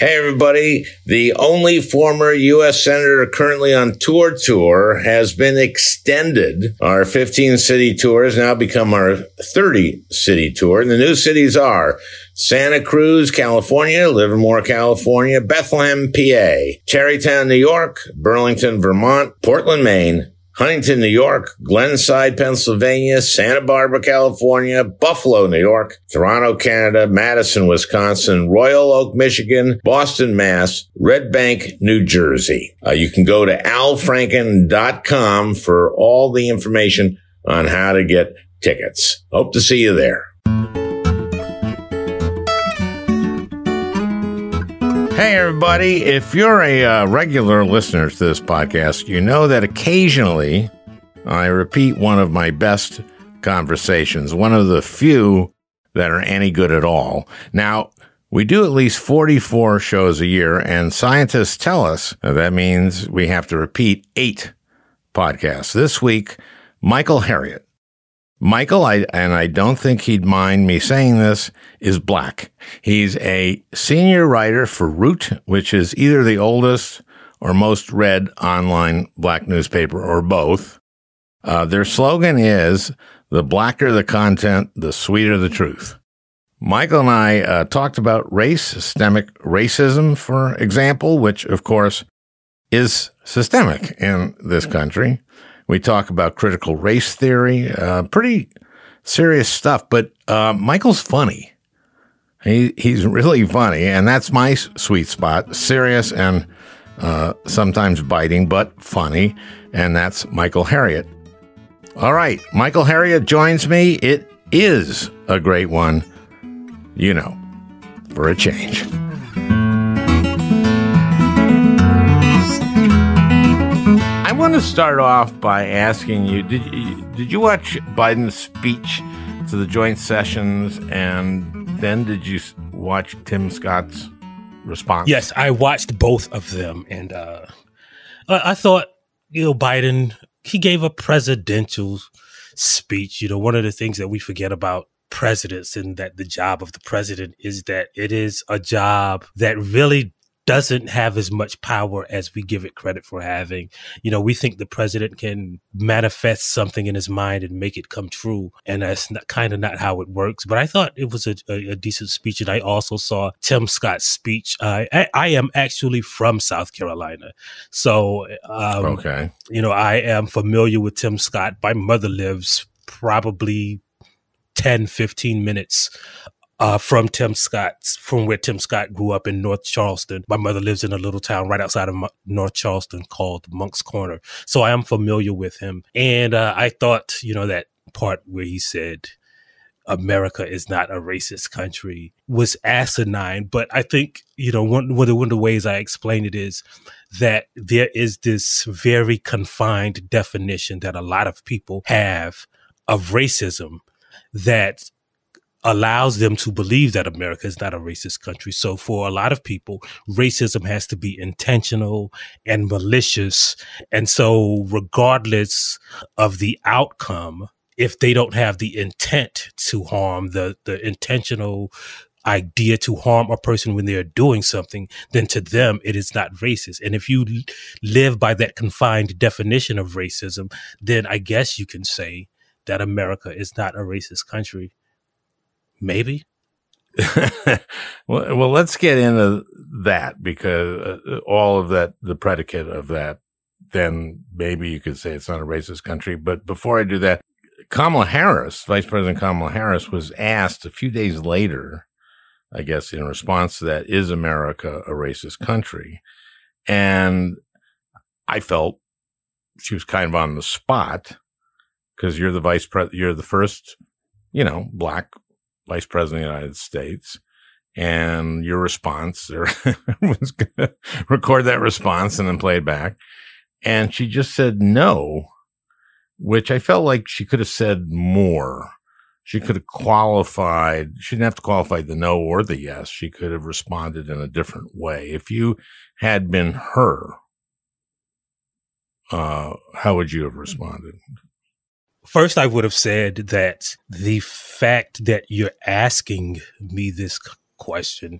Hey, everybody. The only former U.S. Senator currently on tour has been extended. Our 15-city tour has now become our 30-city tour. And the new cities are Santa Cruz, California, Livermore, California, Bethlehem, PA, Tarrytown, New York, Burlington, Vermont, Portland, Maine, Huntington, New York, Glenside, Pennsylvania, Santa Barbara, California, Buffalo, New York, Toronto, Canada, Madison, Wisconsin, Royal Oak, Michigan, Boston, Mass, Red Bank, New Jersey. You can go to alfranken.com for all the information on how to get tickets. Hope to see you there. Hey, everybody. If you're a regular listener to this podcast, you know that occasionally I repeat one of my best conversations, one of the few that are any good at all. Now, we do at least 44 shows a year, and scientists tell us that means we have to repeat 8 podcasts. This week, Michael Harriot. Michael, I don't think he'd mind me saying this, is black. He's a senior writer for Root, which is either the oldest or most read online black newspaper, or both. Their slogan is, the blacker the content, the sweeter the truth. Michael and I talked about race, systemic racism, for example, which, of course, is systemic in this country. We talk about critical race theory, pretty serious stuff, but Michael's funny. He's really funny, and that's my sweet spot, serious and sometimes biting, but funny, and that's Michael Harriot. All right, Michael Harriot joins me. It is a great one, you know, for a change. I want to start off by asking you, did you watch Biden's speech to the joint sessions, and then did you watch Tim Scott's response? Yes, I watched both of them, and I thought, Biden, he gave a presidential speech. One of the things that we forget about presidents, and that the job of the president is that it is a job that really doesn't have as much power as we give it credit for having. We think the president can manifest something in his mind and make it come true. And that's kind of not how it works. But I thought it was a decent speech. And I also saw Tim Scott's speech. I am actually from South Carolina. So, okay. I am familiar with Tim Scott. My mother lives probably 10, 15 minutes from where Tim Scott grew up in North Charleston. My mother lives in a little town right outside of North Charleston called Monk's Corner. So I am familiar with him. And I thought, that part where he said America is not a racist country was asinine. But I think, one of the ways I explain it is that there is this very confined definition that a lot of people have of racism that allows them to believe that America is not a racist country. So for a lot of people, racism has to be intentional and malicious. And so regardless of the outcome, if they don't have the intent to harm, the intentional idea to harm a person when they're doing something, then to them, it is not racist. And if you live by that confined definition of racism, then I guess you can say that America is not a racist country. Maybe. well, let's get into that, because all of that, the predicate of that, then maybe you could say it's not a racist country. But before I do that, Kamala Harris, Vice President Kamala Harris, was asked a few days later, I guess, in response to that, is America a racist country? And I felt she was kind of on the spot, because you're you're the first, black Vice President of the United States, and your response was going to record that response and then play it back. And she just said no, which I felt like she could have said more. She could have qualified. She didn't have to qualify the no or the yes. She could have responded in a different way. If you had been her, how would you have responded? First, I would have said that the fact that you're asking me this question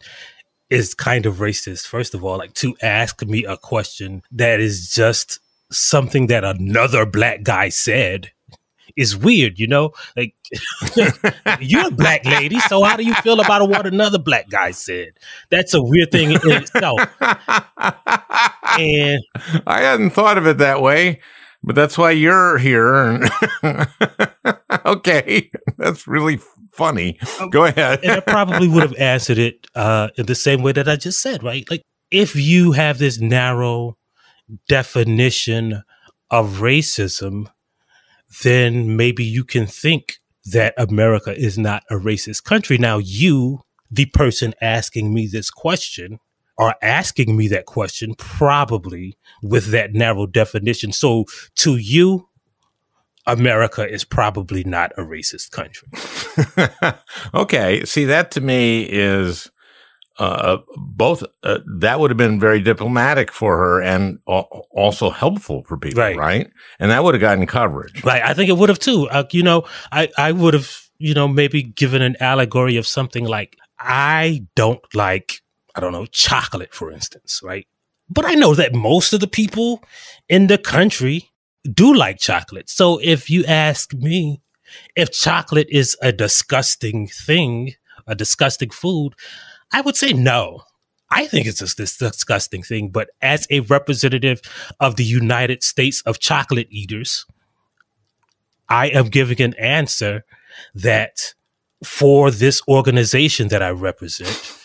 is kind of racist. First of all, like to ask me a question that is just something that another black guy said is weird, you know? Like, you're a black lady, so how do you feel about what another black guy said? That's a weird thing in itself. And I hadn't thought of it that way, but that's why you're here. Okay, that's really funny. Go ahead. And I probably would have answered it in the same way that I just said, right? Like, if you have this narrow definition of racism, then maybe you can think that America is not a racist country. Now, you, the person asking me this question, are asking me that question probably with that narrow definition. So to you, America is probably not a racist country. Okay. See, that to me is both. That would have been very diplomatic for her and also helpful for people, right? And that would have gotten coverage. Right. I think it would have too. I would have, maybe given an allegory of something like, I don't like, I don't know, chocolate, for instance, right? But I know that most of the people in the country do like chocolate. So if you ask me if chocolate is a disgusting thing, a disgusting food, I would say no. I think it's a disgusting thing. But as a representative of the United States of chocolate eaters, I am giving an answer that for this organization that I represent,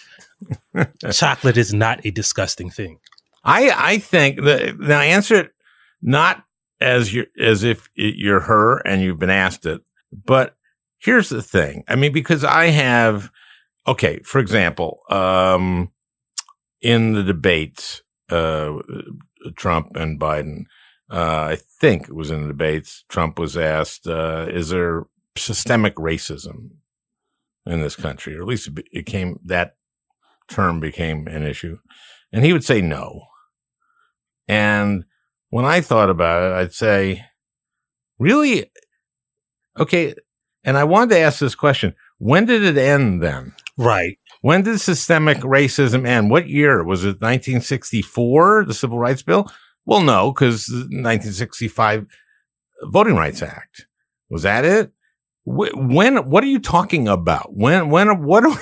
chocolate is not a disgusting thing. I think that now answer it not as if you're her and you've been asked it, but here's the thing. I mean, because I have, okay, for example, in the debates, Trump and Biden, I think it was in the debates, Trump was asked, is there systemic racism in this country? Or at least that term became an issue. And he would say no. And when I thought about it, I'd say, really? Okay. And I wanted to ask this question. When did it end then? Right. When did systemic racism end? What year? Was it 1964, the Civil Rights Bill? Well, no, because the 1965 Voting Rights Act. Was that it? When? What are you talking about? What?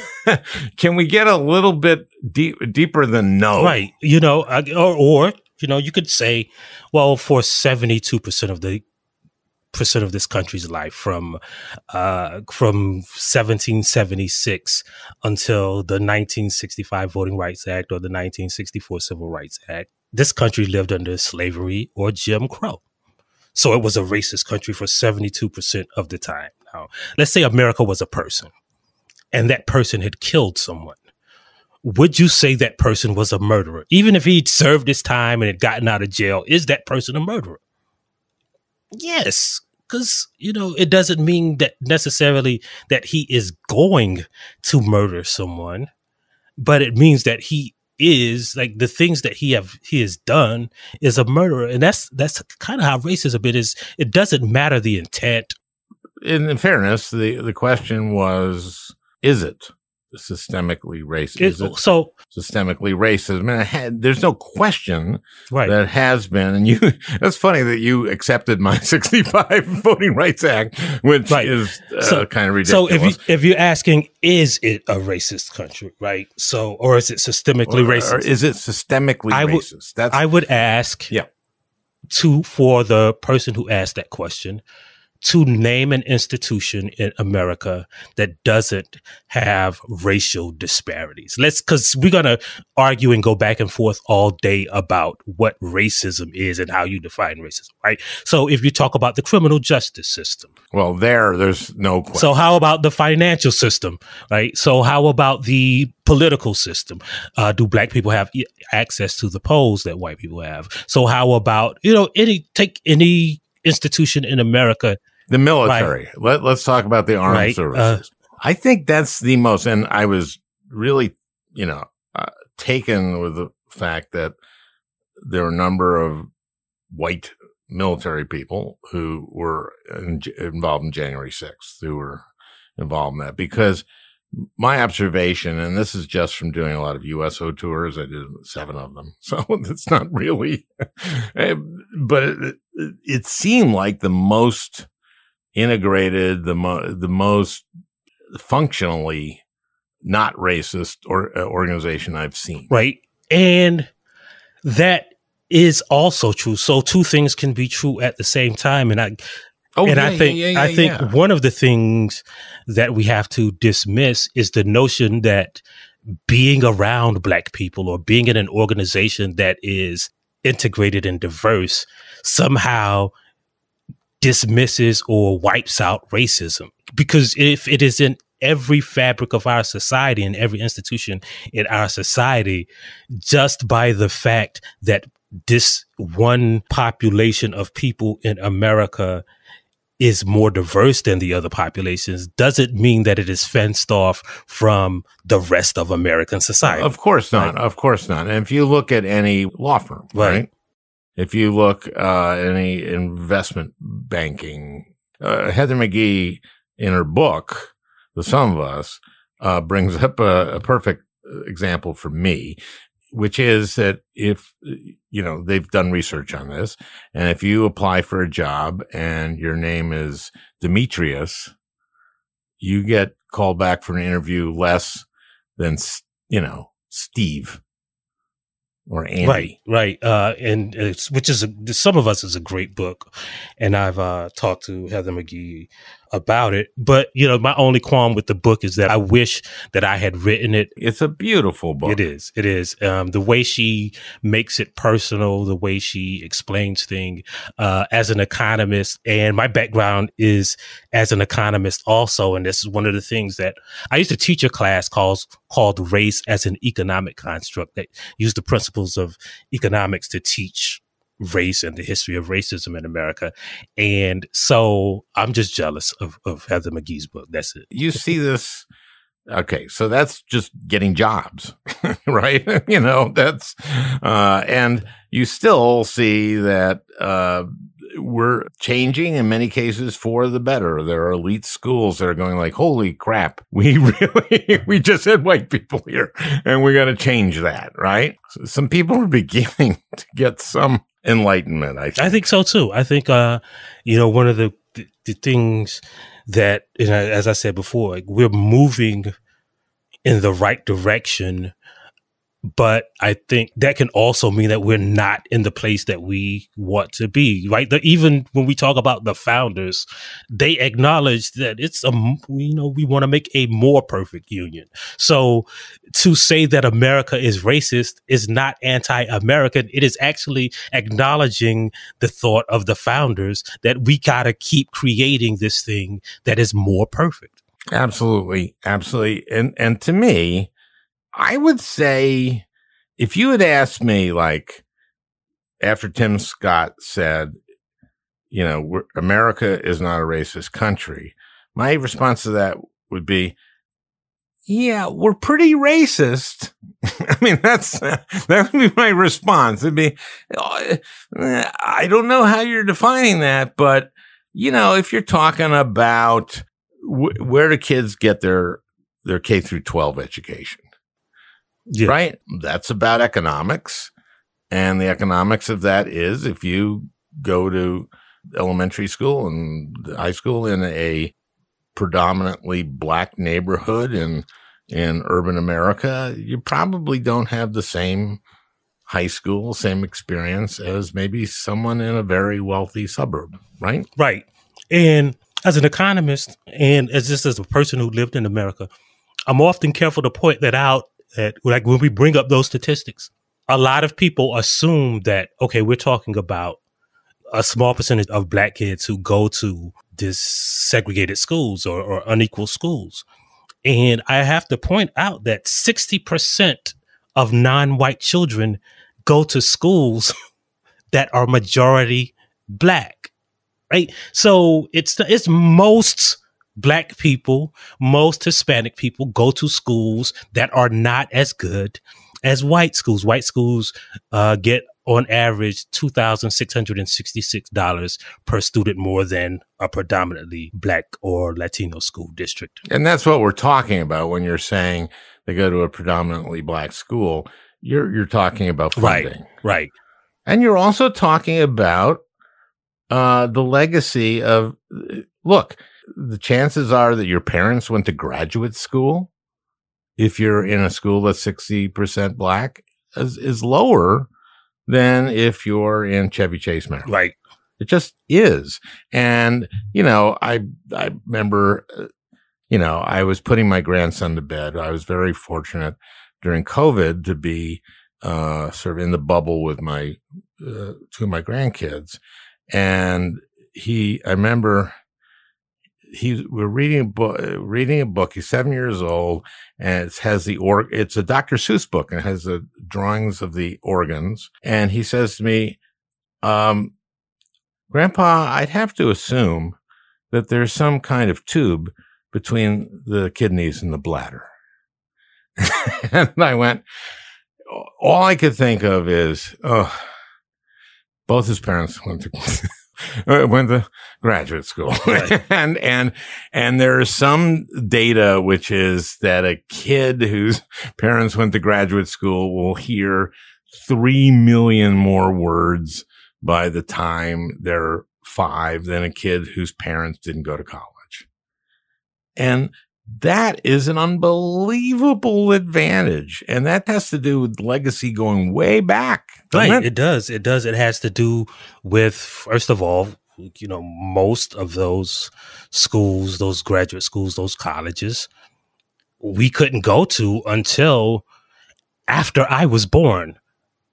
Can we get a little bit deeper than no? Right. Or you could say, well, for 72% of this country's life, from 1776 until the 1965 Voting Rights Act or the 1964 Civil Rights Act, this country lived under slavery or Jim Crow. So it was a racist country for 72% of the time. Now, let's say America was a person and that person had killed someone. Would you say that person was a murderer? Even if he'd served his time and had gotten out of jail, is that person a murderer? Yes, because, it doesn't mean that necessarily that he is going to murder someone, but it means that he is, like, the things that he has done is a murderer. And that's kind of how racism it is. It doesn't matter the intent. In fairness, the question was, is it systemically racist? Is it systemically racist? I mean, there's no question that it has been. And that's funny that you accepted my 65 Voting Rights Act, which is kind of ridiculous. So if you're asking, is it a racist country, right? So, or is it systemically racist? Or is it systemically racist? I would ask for the person who asked that question to name an institution in America that doesn't have racial disparities. Because we're going to argue and go back and forth all day about what racism is and how you define racism, right? So if you talk about the criminal justice system. Well, there's no question. So how about the financial system, right? So how about the political system? Do black people have access to the polls that white people have? So how about, any institution in America? The military. Right. Let's talk about the armed services. I think that's the most, and I was really, taken with the fact that there are a number of white military people who were involved in January 6th, who were involved in that, because my observation, and this is just from doing a lot of USO tours, I did 7 of them, so it's not really, but it seemed like the most integrated, the most functionally not racist organization I've seen. Right. And that is also true. So two things can be true at the same time. And I think one of the things that we have to dismiss is the notion that being around Black people or being in an organization that is integrated and diverse somehow dismisses or wipes out racism. Because if it is in every fabric of our society and every institution in our society, just by the fact that this one population of people in America is more diverse than the other populations doesn't mean that it is fenced off from the rest of American society. Of course not. Right? Of course not. And if you look at any law firm, right? If you look at any investment banking, Heather McGhee in her book, The Sum of Us, brings up a perfect example for me, which is that if, they've done research on this, and if you apply for a job and your name is Demetrius, you get called back for an interview less than, Steve or Andy. Right. And which is Some of Us is a great book. And I've talked to Heather McGhee about it. But, my only qualm with the book is that I wish that I had written it. It's a beautiful book. It is. The way she makes it personal, the way she explains things as an economist. And my background is as an economist also. And this is one of the things that I used to teach a class called Race as an Economic Construct that used the principles of economics to teach race and the history of racism in America. And so I'm just jealous of Heather McGhee's book. That's it. You see this. Okay. So that's just getting jobs, right? That's, and you still see that, we're changing in many cases for the better. There are elite schools that are going like, holy crap, we just had white people here and we got to change that, right? So some people are beginning to get some enlightenment, I think so too. I think, one of the things that, as I said before, like, we're moving in the right direction. But I think that can also mean that we're not in the place that we want to be, right? Even when we talk about the founders, they acknowledge that we want to make a more perfect union. So to say that America is racist is not anti-American. It is actually acknowledging the thought of the founders that we got to keep creating this thing that is more perfect. Absolutely. Absolutely. And to me, I would say if you had asked me, like, after Tim Scott said, America is not a racist country, my response to that would be, yeah, we're pretty racist. I mean, that would be my response. It'd be, I don't know how you're defining that, but, if you're talking about where do kids get their K through 12 education? Yeah. Right? That's about economics. And the economics of that is if you go to elementary school and high school in a predominantly Black neighborhood in urban America, you probably don't have the same high school, same experience as maybe someone in a very wealthy suburb, right? Right. And as an economist and as a person who lived in America, I'm often careful to point that out. That, like, when we bring up those statistics, a lot of people assume that, okay, we're talking about a small percentage of Black kids who go to this segregated schools or unequal schools. And I have to point out that 60% of non-white children go to schools that are majority Black, right? So it's most Black people, most Hispanic people go to schools that are not as good as white schools. White schools get on average $2,666 per student more than a predominantly Black or Latino school district. And that's what we're talking about when you're saying they go to a predominantly Black school. You're talking about funding. Right. And you're also talking about the legacy of, look, the chances are that your parents went to graduate school, if you're in a school that's 60% Black, is lower than if you're in Chevy Chase, Maryland. Right. It just is. And, I remember, I was putting my grandson to bed. I was very fortunate during COVID to be sort of in the bubble with my two of my grandkids. And I remember we're reading a book. He's 7 years old, and it has it's a Dr. Seuss book, and it has the drawings of the organs. And he says to me, Grandpa, I'd have to assume that there's some kind of tube between the kidneys and the bladder. And I went, all I could think of is, both his parents went to graduate school. Right. and there's some data which is that a kid whose parents went to graduate school will hear 3 million more words by the time they're 5 than a kid whose parents didn't go to college. And that is an unbelievable advantage. And that has to do with legacy going way back. Right. It does. It has to do with, first of all, most of those schools, those graduate schools, those colleges, we couldn't go to until after I was born,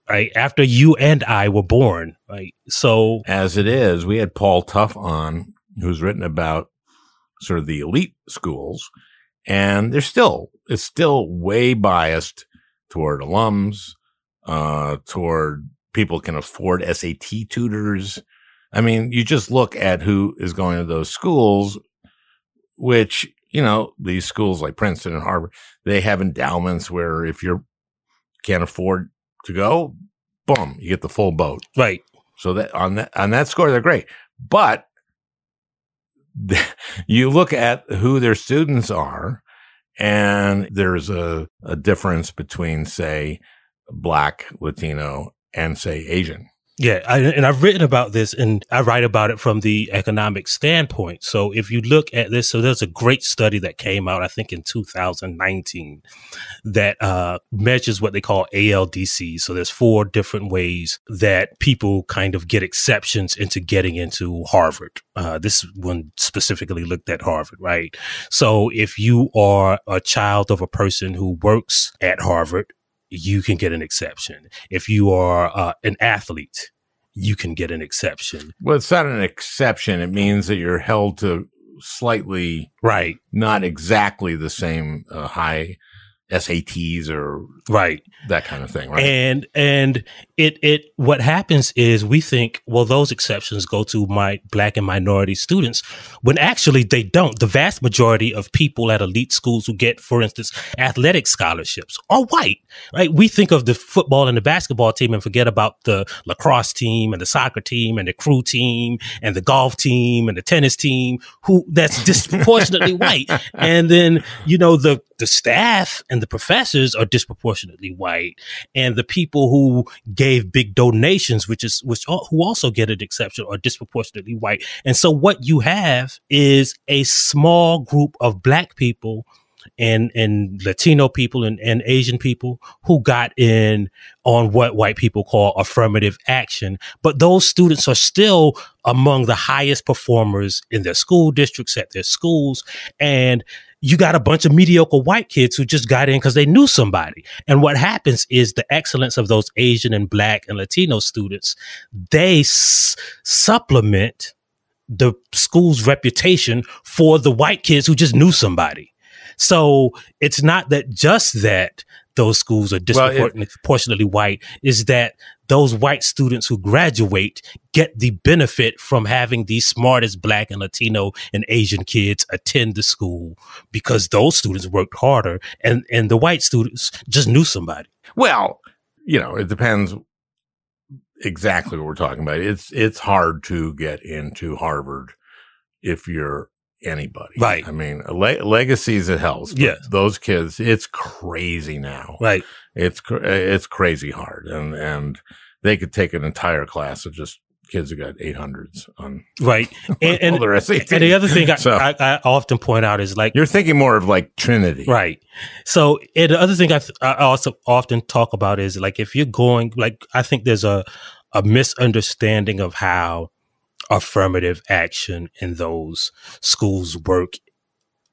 right? After you and I were born, right? So as it is, we had Paul Tuff on, who's written about sort of the elite schools, and it's still way biased toward alums, toward people can afford SAT tutors. I mean, you just look at who is going to those schools, which, these schools like Princeton and Harvard, they have endowments where if you can't afford to go, boom, you get the full boat. Right. So that on that score, they're great. But you look at who their students are, and there's a difference between, say, Black, Latino, and, say, Asian. Yeah, and I've written about this, and I write about it from the economic standpoint. So if you look at this, so there's a great study that came out, I think in 2019, that measures what they call ALDC. So there's 4 different ways that people kind of get exceptions into getting into Harvard. This one specifically looked at Harvard, right? So if you are a child of a person who works at Harvard, you can get an exception. If you are an athlete, you can get an exception. Well, it's not an exception. It means that you're held to slightly, right, not exactly the same high SATs or right, that kind of thing, right? And it what happens is we think, well, those exceptions go to my Black and minority students, when actually they don't. The vast majority of people at elite schools who get, for instance, athletic scholarships are white, right? We think of the football and the basketball team and forget about the lacrosse team and the soccer team and the crew team and the golf team and the tennis team, who that's disproportionately white. And then, the staff and the professors are disproportionately white, and the people who gave big donations, who also get an exception, are disproportionately white. And so what you have is a small group of Black people and Latino people and Asian people who got in on what white people call affirmative action. But those students are still among the highest performers in their school districts, at their schools. And you got a bunch of mediocre white kids who just got in because they knew somebody. And what happens is the excellence of those Asian and Black and Latino students, they supplement the school's reputation for the white kids who just knew somebody. So it's not that those schools are disproportionately white, is that those white students who graduate get the benefit from having the smartest Black and Latino and Asian kids attend the school, because those students worked harder and the white students just knew somebody. Well, it depends exactly what we're talking about. It's hard to get into Harvard if you're anybody. Right. I mean, legacies it helps. But Yes. those kids, it's crazy now. Right. It's crazy hard, and they could take an entire class of just kids who got 800s on right. And all their SATs. And the other thing I often point out is like you're thinking more of like Trinity, right? So and the other thing I also often talk about is like if you're going like I think there's a misunderstanding of how affirmative action in those schools work.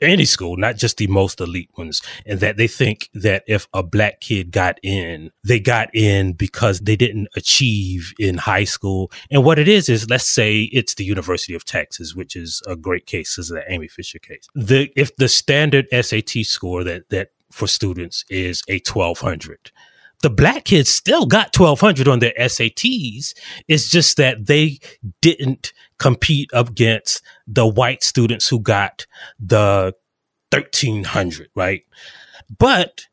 Any school, not just the most elite ones, and that they think that if a black kid got in, they got in because they didn't achieve in high school. And what it is let's say it's the University of Texas, which is a great case, is the Amy Fisher case. If the standard SAT score that for students is a 1200, the black kids still got 1200 on their SATs. It's just that they didn't compete against the white students who got the 1300, right? But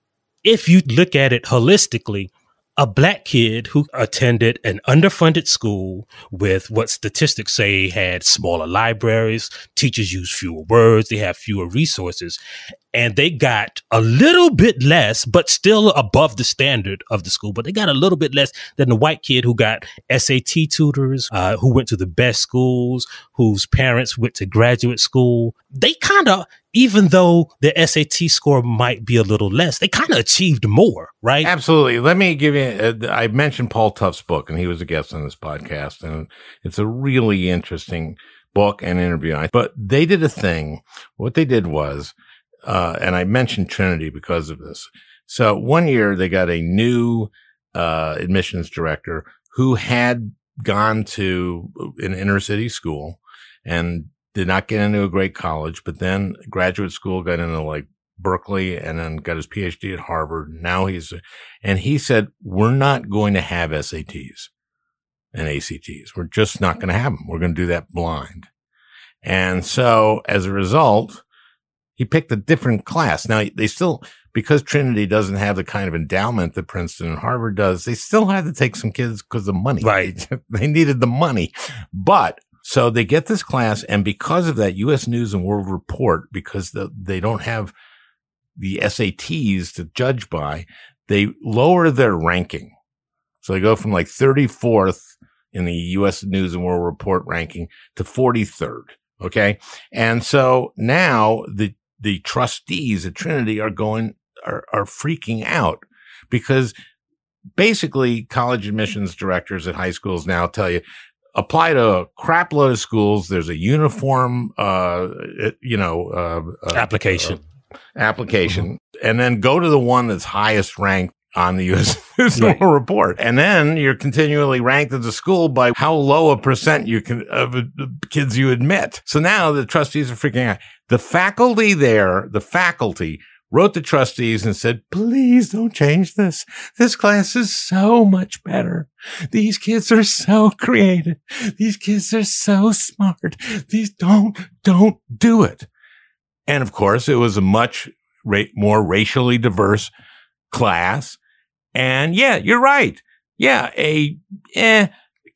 if you look at it holistically, a black kid who attended an underfunded school with what statistics say had smaller libraries, teachers use fewer words, they have fewer resources, and they got a little bit less, but still above the standard of the school, but they got a little bit less than the white kid who got SAT tutors, who went to the best schools, whose parents went to graduate school. They kind of, even though the SAT score might be a little less, they kind of achieved more, right? Absolutely. Let me give you, I mentioned Paul Tuff's book, and he was a guest on this podcast, and it's a really interesting book and interview. But they did a thing. What they did was, and I mentioned Trinity because of this. So one year they got a new admissions director who had gone to an inner city school and did not get into a great college, but then graduate school, got into like Berkeley, and then got his PhD at Harvard. Now and he said, we're not going to have SATs and ACTs. We're just not going to have them. We're going to do that blind. And so as a result, he picked a different class. Now they still, because Trinity doesn't have the kind of endowment that Princeton and Harvard does, they still had to take some kids because of money. Right. They needed the money. But so they get this class, and because of that, U.S. News and World Report, because they don't have the SATs to judge by, they lower their ranking. So they go from like 34th in the U.S. News and World Report ranking to 43rd. Okay. And so now the trustees at Trinity are freaking out because basically college admissions directors at high schools now tell you, apply to a crap load of schools. There's a uniform, application, and then go to the one that's highest ranked on the U.S. News and World Report. And then you're continually ranked as a school by how low a percent you can of kids you admit. So now the trustees are freaking out. The faculty wrote the trustees and said, please don't change this. This class is so much better. These kids are so creative. These kids are so smart. These don't do it. And of course, it was a much more racially diverse class. And yeah, you're right. Yeah, a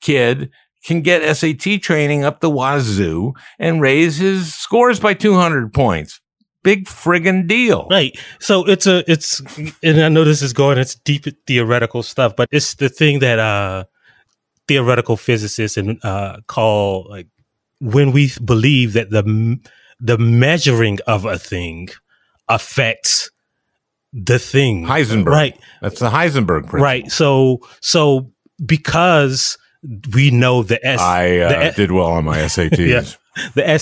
kid can get SAT training up the wazoo and raise his scores by 200 points. Big friggin' deal. Right. So it's and I know this is it's deep theoretical stuff, but it's the thing that theoretical physicists call like when we believe that the measuring of a thing affects the thing. Heisenberg. Right. That's the Heisenberg principle. Right. So because we know I did well on my SATs. Yeah. The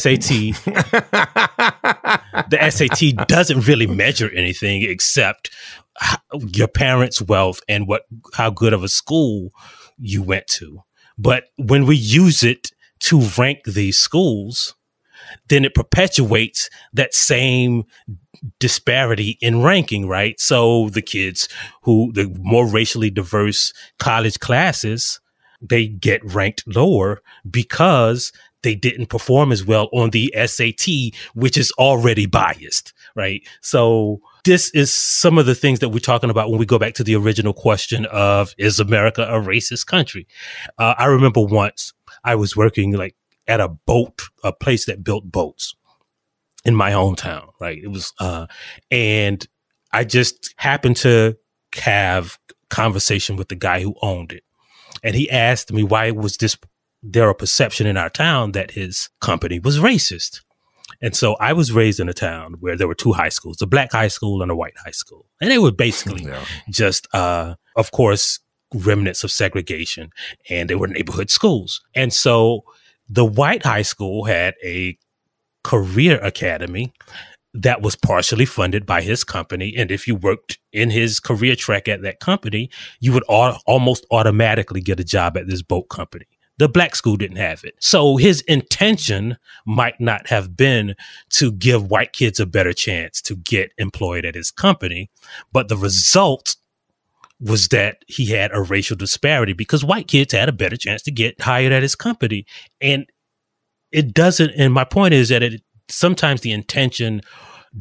SAT doesn't really measure anything except your parents' wealth and how good of a school you went to. But when we use it to rank these schools, then it perpetuates that same disparity in ranking, right? So the more racially diverse college classes, they get ranked lower because they didn't perform as well on the SAT, which is already biased, right? So this is some of the things that we're talking about when we go back to the original question of, is America a racist country? I remember once I was working like at a place that built boats in my hometown, right? It was, and I just happened to have conversation with the guy who owned it. And he asked me, why was there a perception in our town that his company was racist? And so I was raised in a town where there were two high schools, a black high school and a white high school. And they were basically just, of course, remnants of segregation, and they were neighborhood schools. And so the white high school had a career academy that was partially funded by his company. And if you worked in his career track at that company, you would almost automatically get a job at this boat company. The black school didn't have it. So his intention might not have been to give white kids a better chance to get employed at his company. But the result was that he had a racial disparity because white kids had a better chance to get hired at his company. And it doesn't, and my point is that sometimes the intention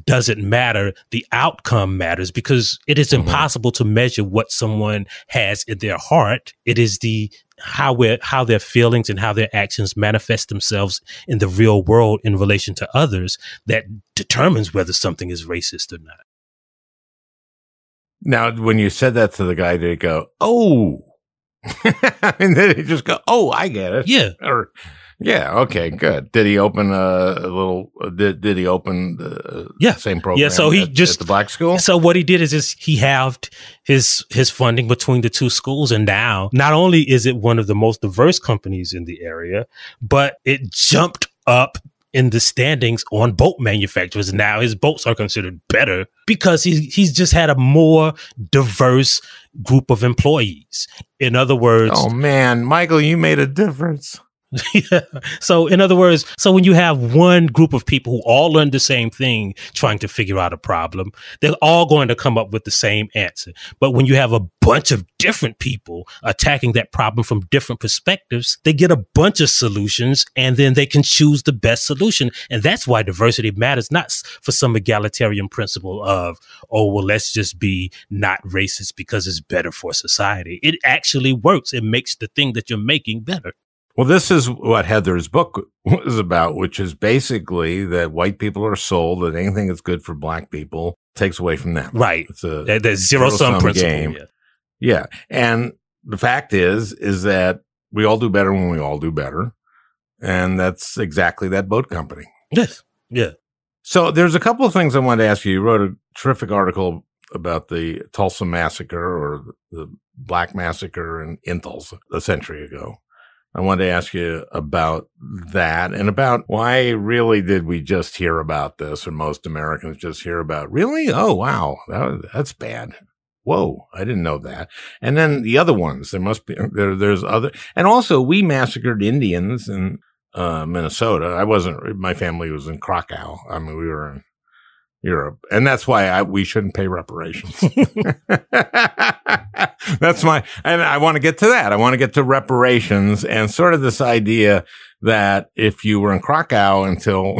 doesn't matter. The outcome matters because it is impossible to measure what someone has in their heart. It is how their feelings and how their actions manifest themselves in the real world in relation to others that determines whether something is racist or not. Now, when you said that to the guy, did he go, "Oh," and then he just go, "Oh, I get it." Yeah. Or, yeah. Okay. Good. Did he open a little? Did he open the same program? Yeah. So at the black school. So what he did is he halved his funding between the two schools, and now not only is it one of the most diverse companies in the area, but it jumped up in the standings on boat manufacturers. Now his boats are considered better because he's just had a more diverse group of employees. In other words, oh man, Michael, you made a difference. Yeah. So in other words, so when you have one group of people who all learn the same thing, trying to figure out a problem, they're all going to come up with the same answer. But when you have a bunch of different people attacking that problem from different perspectives, they get a bunch of solutions and then they can choose the best solution. And that's why diversity matters, not for some egalitarian principle of, oh, well, let's just be not racist because it's better for society. It actually works. It makes the thing that you're making better. Well, this is what Heather's book was about, which is basically that white people are sold that anything that's good for black people takes away from them. Right. It's a there's zero-sum principle. Game. Yeah. And the fact is that we all do better when we all do better. And that's exactly that boat company. Yes. Yeah. So there's a couple of things I wanted to ask you. You wrote a terrific article about the Tulsa Massacre or the Black Massacre in Tulsa a century ago. I wanted to ask you about that and about why really did we just hear about this, or most Americans just hear about, really? Oh, wow, that's bad. Whoa, I didn't know that. And then the other ones, there's other, and also we massacred Indians in Minnesota. My family was in Krakow. I mean, we were in Europe. And that's why we shouldn't pay reparations. And I want to get to that. I want to get to reparations and sort of this idea that if you were in Krakow until,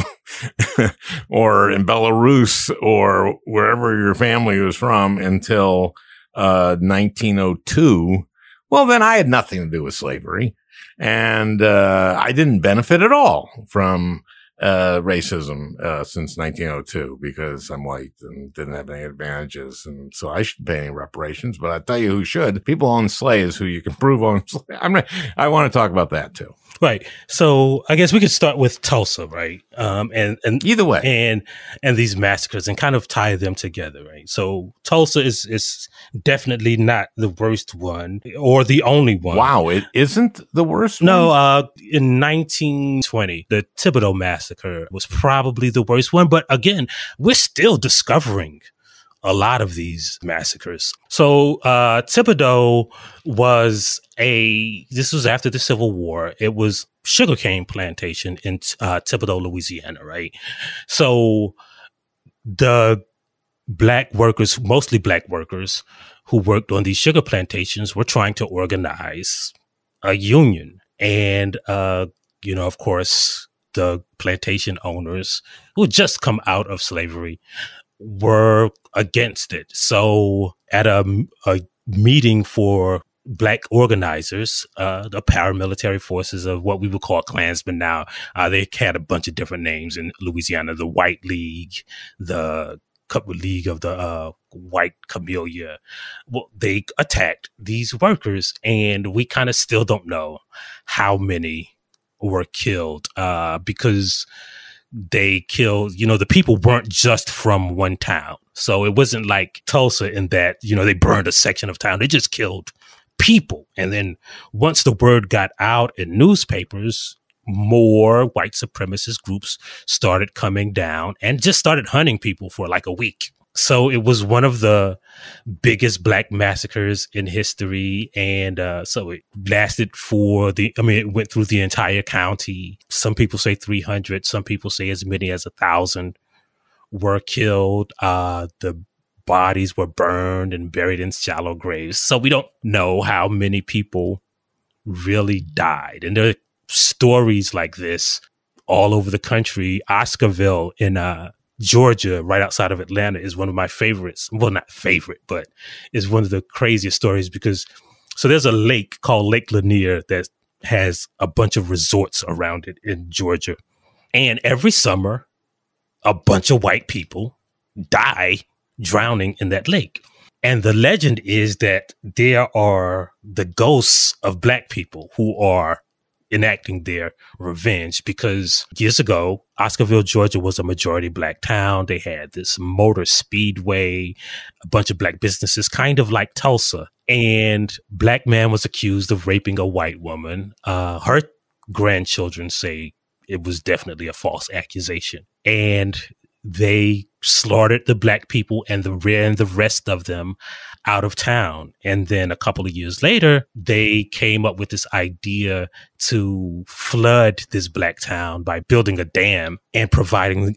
or in Belarus or wherever your family was from until, 1902, well, then I had nothing to do with slavery. And, I didn't benefit at all from, racism, since 1902 because I'm white and didn't have any advantages. And so I shouldn't pay any reparations, but I tell you who should. People own slaves who you can prove own slaves. I want to talk about that too. Right. So I guess we could start with Tulsa, right? And either way, and these massacres and kind of tie them together, right? So Tulsa is definitely not the worst one or the only one. Wow, it isn't the worst one? No, in 1920, the Thibodeau massacre was probably the worst one. But again, we're still discovering a lot of these massacres. So Thibodeau this was after the Civil War. It was sugarcane plantation in Thibodeau, Louisiana, right? So the black workers, mostly black workers who worked on these sugar plantations were trying to organize a union. And Of course, the plantation owners who had just come out of slavery were against it. So at a meeting for Black organizers, the paramilitary forces of what we would call Klansmen now, they had a bunch of different names in Louisiana: the White League, the League of the White Camellia. Well, they attacked these workers, and we kind of still don't know how many were killed, because they killed, the people weren't just from one town. So it wasn't like Tulsa in that, they burned a section of town. They just killed people. And then once the word got out in newspapers, more white supremacist groups started coming down and just started hunting people for like a week. So it was one of the biggest Black massacres in history. And so it lasted it went through the entire county. Some people say 300. Some people say as many as 1,000 were killed. The bodies were burned and buried in shallow graves. So we don't know how many people really died. And there are stories like this all over the country. Oscarville in Georgia, right outside of Atlanta, is one of my favorites. Well, not favorite, but is one of the craziest stories because there's a lake called Lake Lanier that has a bunch of resorts around it in Georgia. And every summer, a bunch of white people die drowning in that lake. And the legend is that there are the ghosts of Black people who are enacting their revenge, because years ago, Oscarville, Georgia was a majority Black town. They had this motor speedway, a bunch of Black businesses, kind of like Tulsa. And Black man was accused of raping a white woman. Her grandchildren say it was definitely a false accusation. And they slaughtered the Black people and ran the rest of them out of town. And then a couple of years later, they came up with this idea to flood this Black town by building a dam and providing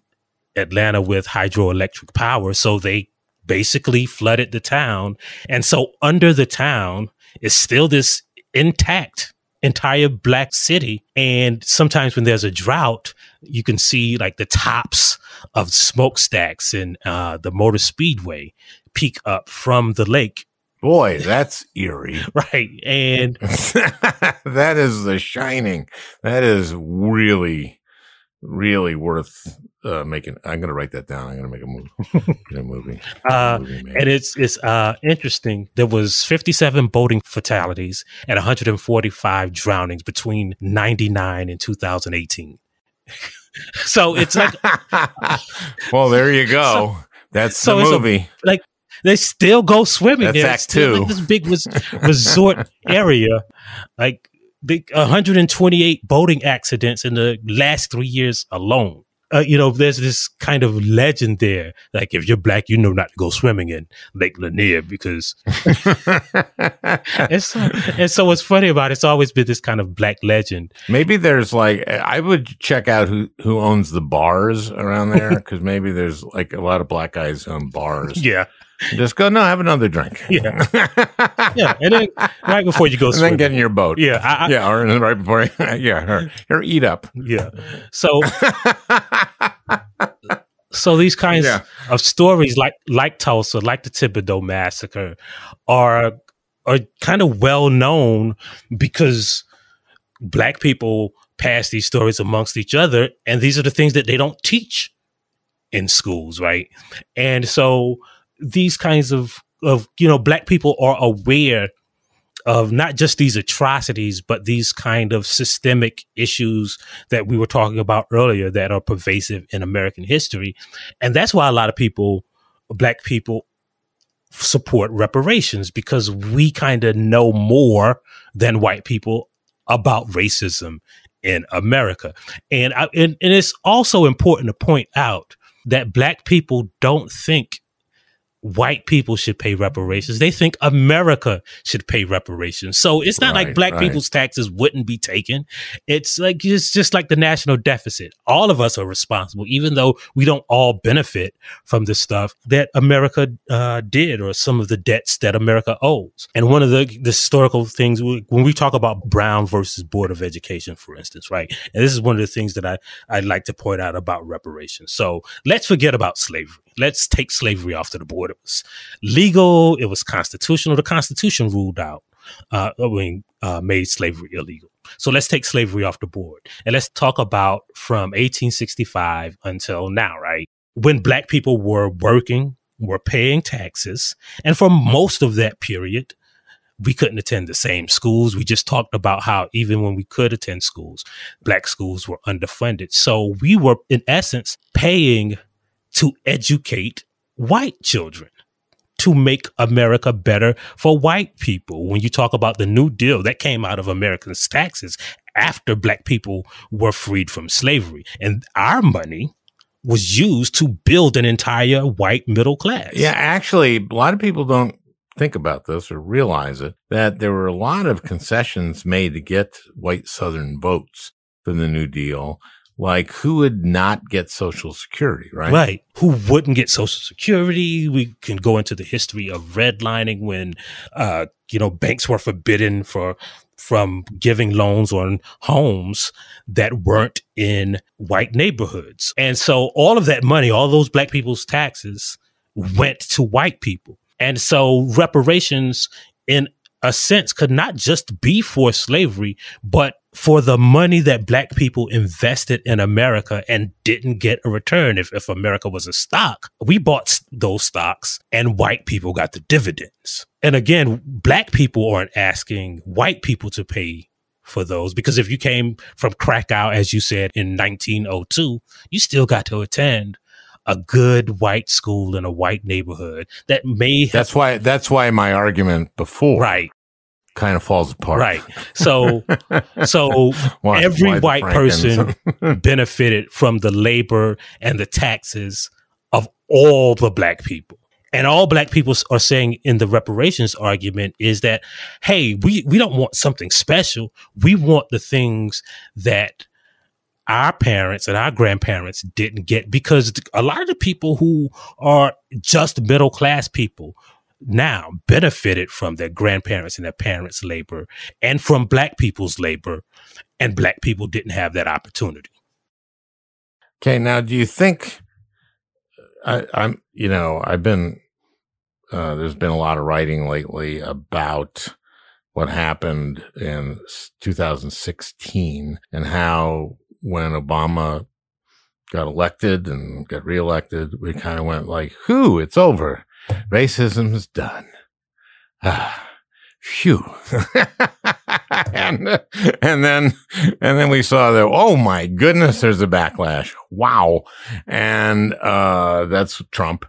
Atlanta with hydroelectric power. So they basically flooded the town. And so under the town is still this intact entire Black city. And sometimes when there's a drought, you can see like the tops of smokestacks and the motor speedway peek up from the lake. Boy, that's eerie. Right. And that is The Shining. That is really, really worth making. I'm going to write that down. I'm going to make a movie. And it's interesting. There was 57 boating fatalities and 145 drownings between 1999 and 2018. So it's like, well, there you go. That's the movie. They still go swimming. That's Act 2. Like this big resort area, like 128 boating accidents in the last 3 years alone. There's this kind of legend there. Like, if you're Black, you know not to go swimming in Lake Lanier because. and so what's funny about it's always been this kind of Black legend. Maybe there's I would check out who owns the bars around there, because maybe there's like a lot of Black guys who own bars. Yeah. Just go, no, have another drink. Yeah. Yeah. And then right before you go swimming. And then get in your boat. Yeah. Or right before, or eat up. Yeah. So these kinds of stories like Tulsa, like the Thibodeau Massacre, are kind of well known because Black people pass these stories amongst each other. And these are the things that they don't teach in schools, right? And so these kinds of Black people are aware of not just these atrocities, but these kind of systemic issues that we were talking about earlier that are pervasive in American history. And that's why a lot of people, Black people, support reparations, because we kind of know more than white people about racism in America. And it's also important to point out that Black people don't think white people should pay reparations. They think America should pay reparations. So it's not like black people's taxes wouldn't be taken. It's just like the national deficit. All of us are responsible, even though we don't all benefit from the stuff that America did, or some of the debts that America owes. And one of the historical things, when we talk about Brown versus Board of Education, for instance, right? And this is one of the things that I'd like to point out about reparations. So let's forget about slavery. Let's take slavery off to the board. It was legal. It was constitutional. The Constitution ruled out, made slavery illegal. So let's take slavery off the board. And let's talk about from 1865 until now, right? When black people were working, were paying taxes. And for most of that period, we couldn't attend the same schools. We just talked about how even when we could attend schools, black schools were underfunded. So we were, in essence, paying to educate white children, to make America better for white people. When you talk about the New Deal, that came out of Americans' taxes after black people were freed from slavery. And our money was used to build an entire white middle class. Yeah, actually, a lot of people don't think about this or realize it, that there were a lot of concessions made to get white Southern votes for the New Deal. Like, who would not get Social Security, right? Right. Who wouldn't get Social Security? We can go into the history of redlining when, banks were forbidden from giving loans on homes that weren't in white neighborhoods. And so all of that money, all those black people's taxes went to white people. And so reparations, in a sense, could not just be for slavery, but for the money that black people invested in America and didn't get a return. If America was a stock, we bought those stocks and white people got the dividends. And again, black people aren't asking white people to pay for those, because if you came from Krakow, as you said, in 1902, you still got to attend a good white school in a white neighborhood that may have, that's why my argument before kind of falls apart. Right. So every white person benefited from the labor and the taxes of all the black people. And all black people are saying in the reparations argument is that, hey, we don't want something special. We want the things that our parents and our grandparents didn't get, because a lot of the people who are just middle class people now benefited from their grandparents and their parents' labor and from black people's labor, and black people didn't have that opportunity. Okay, now do you think there's been a lot of writing lately about what happened in 2016 and how when Obama got elected and got reelected, we kind of went like, "Whew, it's over. Racism is done." Phew. and then we saw that, oh my goodness, there's a backlash. Wow. And that's Trump.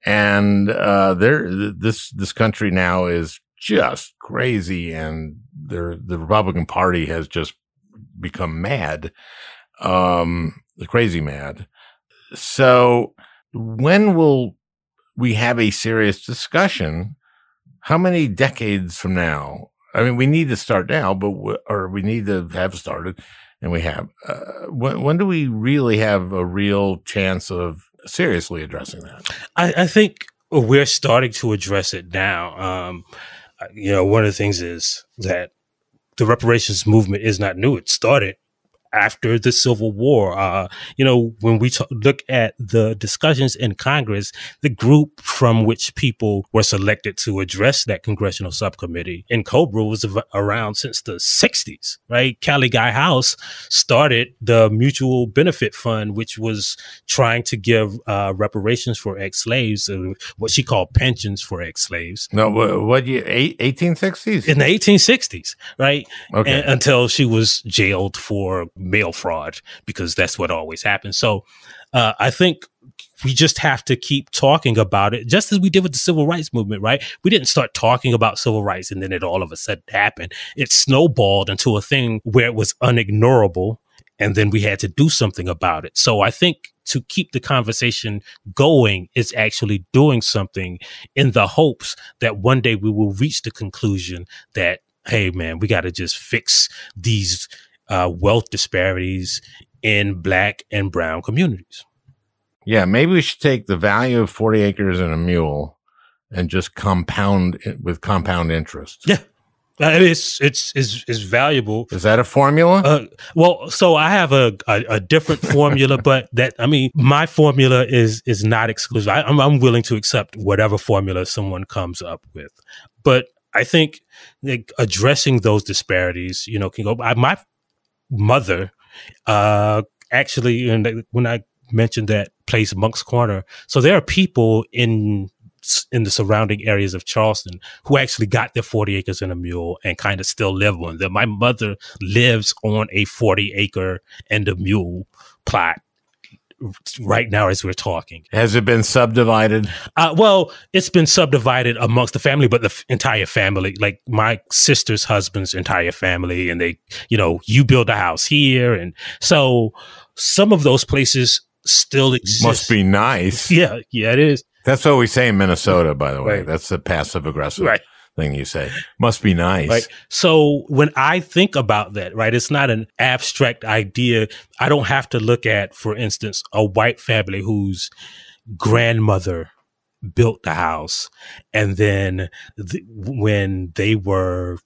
And this country now is just crazy, and the Republican Party has just become mad. The crazy mad. So when will we have a serious discussion? How many decades from now? I mean, we need to start now, or we need to have started, and we have. When do we really have a real chance of seriously addressing that? I think we're starting to address it now. One of the things is that the reparations movement is not new. It started after the Civil War. When we look at the discussions in Congress, the group from which people were selected to address that congressional subcommittee in COBRA was around since the 60s, right? Callie Guy House started the Mutual Benefit Fund, which was trying to give reparations for ex-slaves, what she called pensions for ex-slaves. No, what year? 1860s? In the 1860s, right? Okay. Until she was jailed for mail fraud, because that's what always happens. So I think we just have to keep talking about it, just as we did with the civil rights movement, right? We didn't start talking about civil rights and then it all of a sudden happened. It snowballed into a thing where it was unignorable, and then we had to do something about it. So I think to keep the conversation going is actually doing something in the hopes that one day we will reach the conclusion that, hey, man, we got to just fix these wealth disparities in Black and brown communities. Yeah, maybe we should take the value of 40 acres and a mule and just compound it with compound interest. Yeah. It's valuable. Is that a formula? Well, so I have a different formula, but my formula is not exclusive. I'm willing to accept whatever formula someone comes up with, but I think like addressing those disparities, can go. My mother, actually, and when I mentioned that place, Monk's Corner, so there are people in the surrounding areas of Charleston who actually got their 40 acres and a mule and kind of still live on them. My mother lives on a 40 acre and a mule plot right now as we're talking. Has it been subdivided? Well, it's been subdivided amongst the family, but the entire family, like my sister's husband's entire family, and they, you build a house here. And so some of those places still exist. Must be nice. Yeah, it is. That's what we say in Minnesota, by the way. Right. That's the passive aggressive thing you say. Must be nice. Right. So when I think about that, right, it's not an abstract idea. I don't have to look at, for instance, a white family whose grandmother built the house. And then when they were,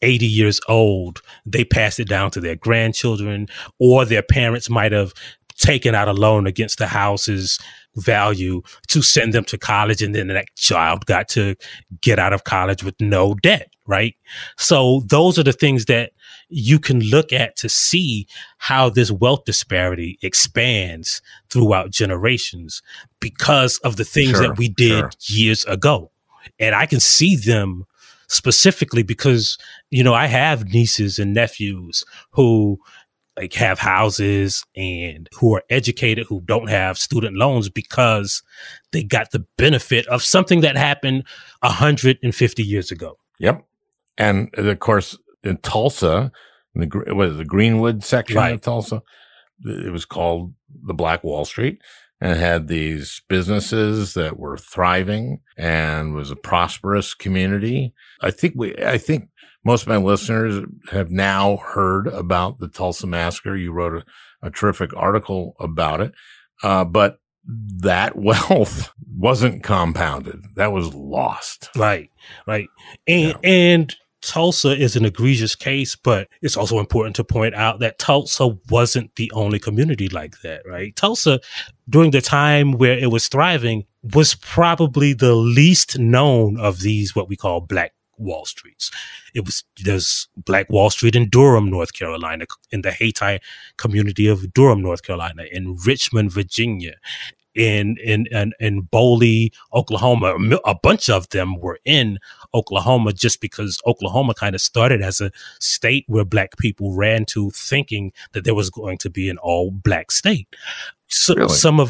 80 years old, they passed it down to their grandchildren, or their parents might have taken out a loan against the house's value to send them to college. And then that child got to get out of college with no debt, right? So those are the things that you can look at to see how this wealth disparity expands throughout generations because of the things that we did years ago. And I can see them specifically because, I have nieces and nephews who like have houses and who are educated, who don't have student loans because they got the benefit of something that happened 150 years ago. Yep. And of course, in Tulsa, the Greenwood section of Tulsa, it was called the Black Wall Street, and it had these businesses that were thriving and was a prosperous community. I think most of my listeners have now heard about the Tulsa Massacre. You wrote a terrific article about it. But that wealth wasn't compounded. That was lost. Right. And Tulsa is an egregious case, but it's also important to point out that Tulsa wasn't the only community like that, right? Tulsa, during the time where it was thriving, was probably the least known of these, what we call Black Wall Streets. There's Black Wall Street in Durham, North Carolina, in the Haiti community of Durham, North Carolina, in Richmond, Virginia, in Boley, Oklahoma. A bunch of them were in Oklahoma just because Oklahoma kind of started as a state where Black people ran to, thinking that there was going to be an all Black state. So really? Some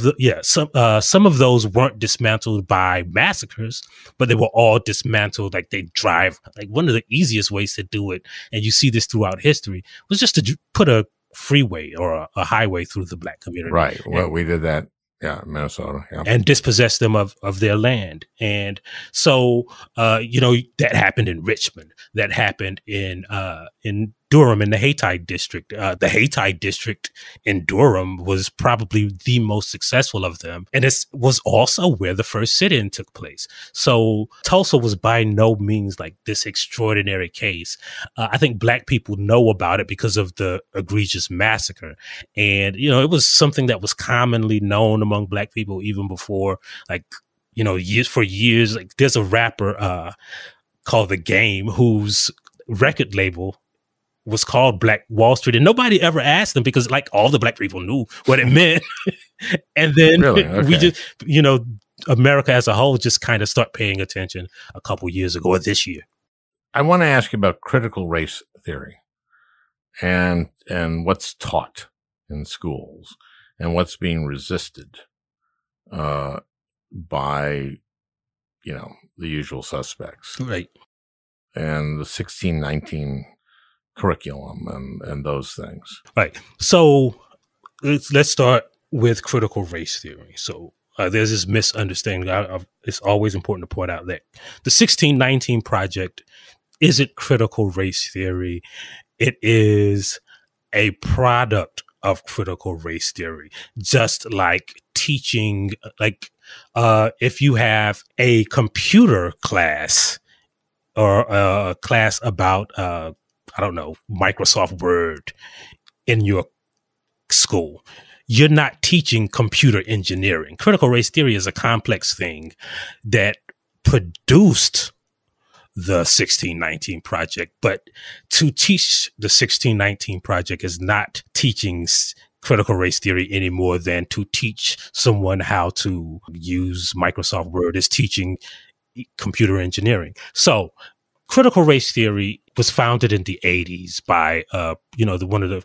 of those weren't dismantled by massacres, but they were all dismantled. Like they drive, like one of the easiest ways to do it, and you see this throughout history, was just to put a freeway or a highway through the Black community. Right. Well, we did that. Yeah, Minnesota. Yeah. And dispossess them of their land. And so, that happened in Richmond. That happened in Durham, in the Hayti district. The Hayti district in Durham was probably the most successful of them. And it was also where the first sit-in took place. So Tulsa was by no means like this extraordinary case. I think Black people know about it because of the egregious massacre. And, it was something that was commonly known among Black people even before, years. Like there's a rapper called The Game whose record label was called Black Wall Street, and nobody ever asked them because like all the Black people knew what it meant. And then we just, America as a whole just kind of start paying attention a couple years ago or this year. I want to ask you about critical race theory and what's taught in schools and what's being resisted by, the usual suspects. Right. And the 1619 curriculum and those things. Right. So let's start with critical race theory. So there's this misunderstanding. It's always important to point out that the 1619 Project isn't critical race theory. It is a product of critical race theory, just like teaching, like if you have a computer class or a class about, I don't know, Microsoft Word in your school, you're not teaching computer engineering. Critical race theory is a complex thing that produced the 1619 Project, but to teach the 1619 Project is not teaching critical race theory any more than to teach someone how to use Microsoft Word is teaching computer engineering. So critical race theory was founded in the 80s by, one of the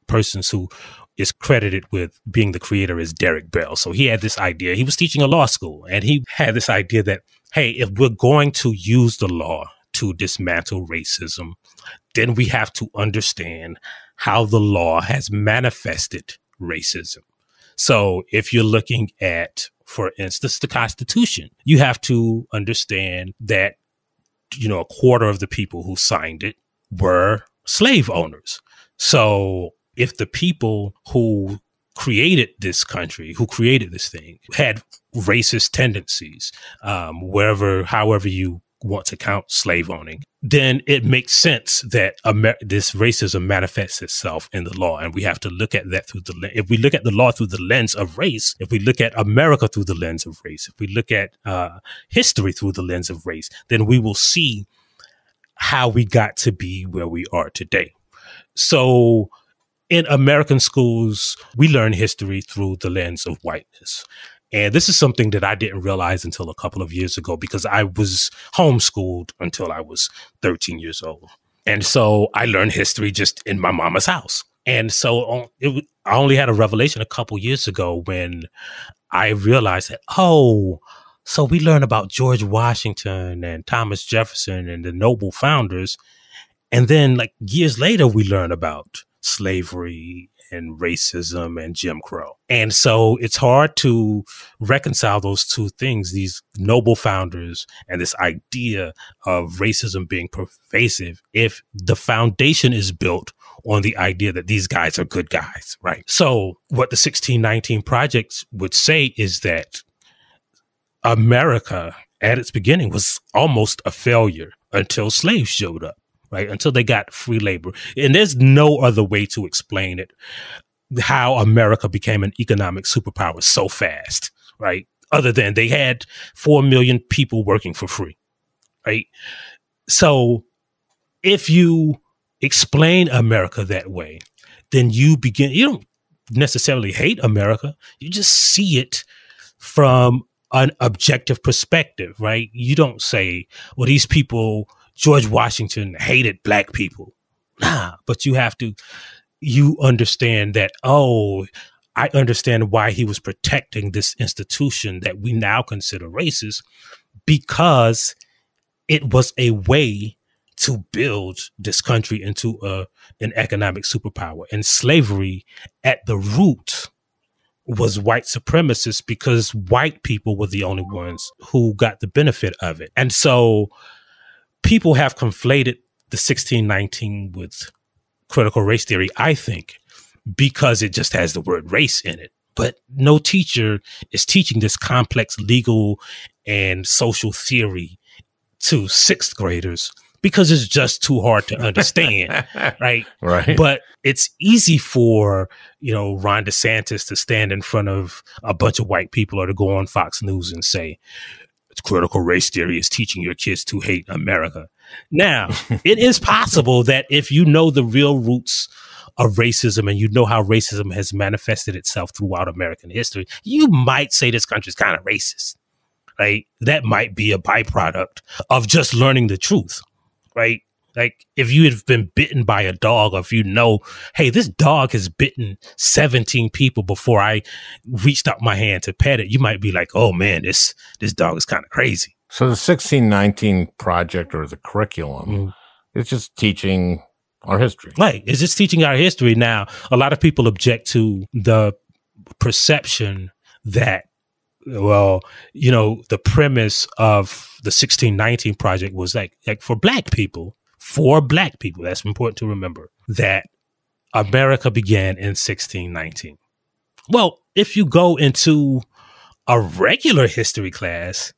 persons who is credited with being the creator is Derek Bell. So he had this idea. He was teaching a law school, and he had this idea that, hey, if we're going to use the law to dismantle racism, then we have to understand how the law has manifested racism. So if you're looking at, for instance, the Constitution, you have to understand that, a quarter of the people who signed it were slave owners. So if the people who created this country, who created this thing, had racist tendencies, however you want to count slave owning, then it makes sense that this racism manifests itself in the law. And we have to look at that through if we look at the law through the lens of race, if we look at America through the lens of race, if we look at history through the lens of race, then we will see how we got to be where we are today. So in American schools, we learn history through the lens of whiteness. And this is something that I didn't realize until a couple of years ago, because I was homeschooled until I was 13 years old. And so I learned history just in my mama's house. And so I only had a revelation a couple years ago when I realized that, so we learn about George Washington and Thomas Jefferson and the noble founders. And then like years later, we learn about slavery and racism and Jim Crow. And so it's hard to reconcile those two things, these noble founders and this idea of racism being pervasive, if the foundation is built on the idea that these guys are good guys, right? So what the 1619 Project would say is that America at its beginning was almost a failure until slaves showed up. Right, until they got free labor. And there's no other way to explain it, how America became an economic superpower so fast, right? Other than they had 4 million people working for free, right? So if you explain America that way, then you don't necessarily hate America. You just see it from an objective perspective, right? You don't say, well, these people, George Washington hated black people. Nah, but you understand that, I understand why he was protecting this institution that we now consider racist, because it was a way to build this country into an economic superpower. And slavery at the root was white supremacist, because white people were the only ones who got the benefit of it. And so people have conflated the 1619 with critical race theory, I think, because it just has the word race in it. But no teacher is teaching this complex legal and social theory to sixth graders, because it's just too hard to understand, right? Right. But it's easy for, Ron DeSantis to stand in front of a bunch of white people or to go on Fox News and say, critical race theory is teaching your kids to hate America. Now, it is possible that if you know the real roots of racism and you know how racism has manifested itself throughout American history, you might say this country's kind of racist, right? That might be a byproduct of just learning the truth, right? Like if you have been bitten by a dog, or if you know, hey, this dog has bitten 17 people before I reached out my hand to pet it, you might be like, oh man, this dog is kind of crazy. So the 1619 Project, or the curriculum, is just teaching our history. Right. It's just teaching our history. Now, a lot of people object to the perception that, well, you know, the premise of the 1619 Project was like for black people. That's important to remember, that America began in 1619. Well, if you go into a regular history class,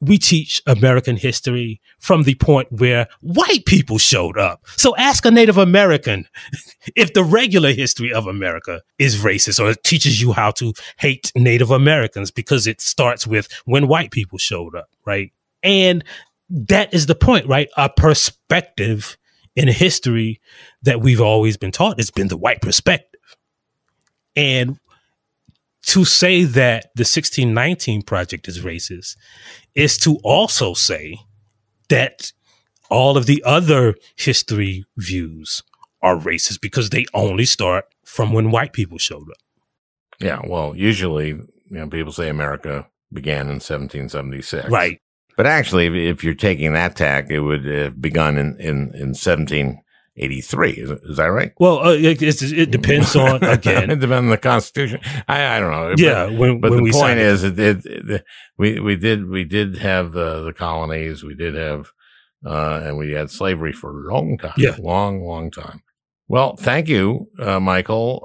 we teach American history from the point where white people showed up. So ask a Native American if the regular history of America is racist, or it teaches you how to hate Native Americans because it starts with when white people showed up, right? And that is the point, right? A perspective in history that we've always been taught has been the white perspective. And to say that the 1619 Project is racist is to also say that all of the other history views are racist because they only start from when white people showed up. Yeah, well, usually, people say America began in 1776. Right. But actually, if you're taking that tack, it would have begun in 1783. Is that right? Well, it depends on, again. It depends on the Constitution. I don't know. Yeah. But the point is, we did have the colonies. We did have, and we had slavery for a long time. Yeah. Long time. Well, thank you, Michael.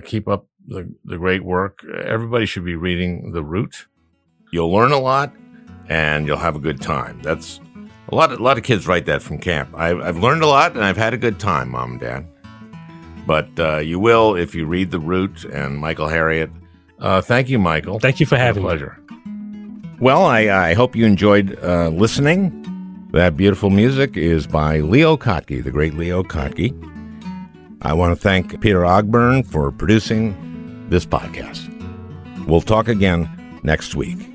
Keep up the great work. Everybody should be reading The Root. You'll learn a lot, and you'll have a good time. That's a lot of kids write that from camp. I've learned a lot, and I've had a good time, Mom and Dad. But you will if you read The Root and Michael Harriot. Thank you, Michael. Thank you for having me. Pleasure. Well, I hope you enjoyed listening. That beautiful music is by Leo Kottke, the great Leo Kottke. I want to thank Peter Ogburn for producing this podcast. We'll talk again next week.